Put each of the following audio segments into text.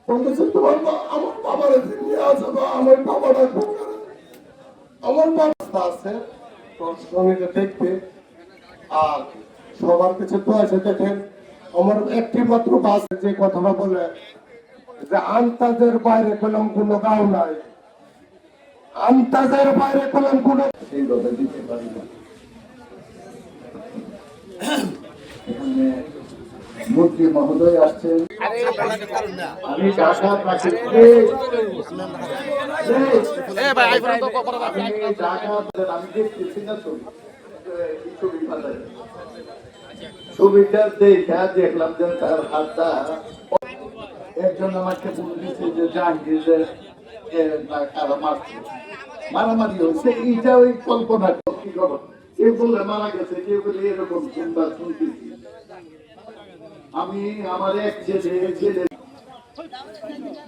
বলতেছে তোমার আমার বাবার নিয়ে আসবে, আমার বাবাটা আমার বাবা আছে প্রশাসনকে দেখবে আর সবার কাছে তো আছে। দেখেন আমার একটি মাত্র বাস যে কথাটা বলে যে আন্তাজের বাইরে কলম কোনো গাও নাই, আন্তাজের বাইরে কলম কোনো সেইভাবে দিতে পারি না। এখানে মন্ত্রী মহোদয় আসছেন, আমি ঢাকা আমি দেখতেছি না ছবিটা দেখা দেখলাম যে তার হাতটা একজন আমাকে বলে দিচ্ছে যে জাহাঙ্গীরের মারামারি হয়েছে, এইটা ওই কল্পনা কি খবর, কেউ বলে মারা গেছে, কেউ বলে এরকম চিন্তা শুনতেছি। আমি আমার এক ছেলে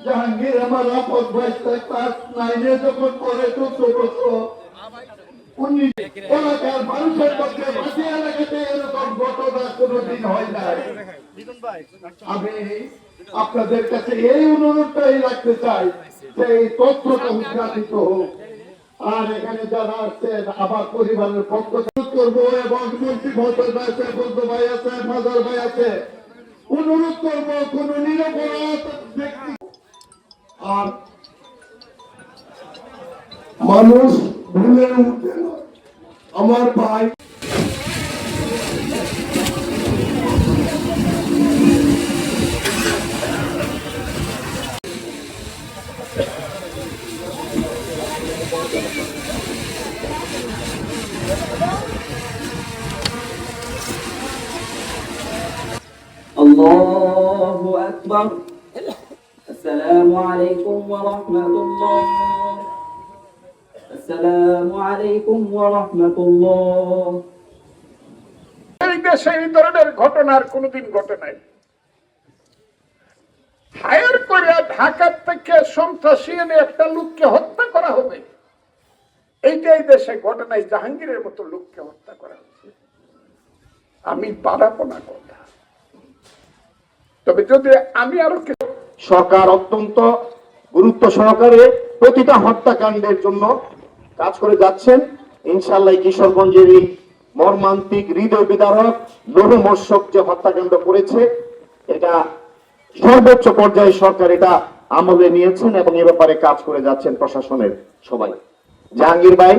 জাহাঙ্গীর আমার আপদ বয়সটা ক্লাস 9-এ যখন পড়ে 14 বছর এলাকার মানুষের মধ্যে বাসি এলাকাতে এরকম ঘটনা কোনোদিন হয় নাই। আমি আপনাদের কাছে এই অনুরোধটাই রাখতে চাই যে এই তথ্যটা উদ্ঘাটিত হোক। আর এখানে যারা আসছেন আমার পরিবারের পক্ষ থেকে করবো এবং মন্ত্রী মহোদয় আছে, বন্ধু ভাই আছে, মাদার ভাই আছে, অনুরোধ করবো কোন নিরপরাধ ব্যক্তি আর মানুষ ভুলে উঠে না। আমার ভাই الله أكبر. السلام عليكم ورحمة الله. السلام عليكم ورحمة الله. এই দেশে এই ধরনের ঘটনার কোনোদিন ঘটে নাই। হায়ার করে ঢাকার থেকে সন্ত্রাসী এনে একটা লোককে হত্যা করা হবে, এইটাই দেশে ঘটে নাই। জাহাঙ্গীরের মতো লোককে হত্যা করা হয়েছে। আমি বাড়াবো না কথা, তবে যদি আমি আরো সরকার অত্যন্ত গুরুত্ব সহকারে প্রতিটা হত্যাকাণ্ডের জন্য কাজ করে যাচ্ছেন। ইনশাআল্লাহ কিশোরগঞ্জের এই মর্মান্তিক হৃদয় বিদারক লোহমর্ষক যে হত্যাকাণ্ড করেছে, এটা সর্বোচ্চ পর্যায়ে সরকার এটা আমলে নিয়েছেন এবং এ ব্যাপারে কাজ করে যাচ্ছেন প্রশাসনের সবাই। জাহাঙ্গীর ভাই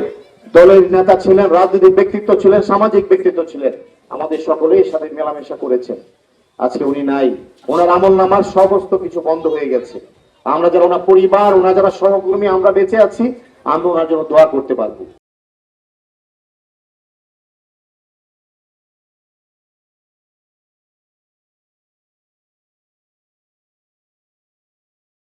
দলের নেতা ছিলেন, রাজনৈতিক ব্যক্তিত্ব ছিলেন, সামাজিক ব্যক্তিত্ব ছিলেন, আমাদের সকলের সাথে মেলামেশা করেছেন। আজকে উনি নাই, ওনার আমল নামার সমস্ত কিছু বন্ধ হয়ে গেছে। আমরা যারা ওনার পরিবার, ওনার যারা সহকর্মী আমরা বেঁচে আছি, আমরা ওনার জন্য দোয়া করতে পারবো।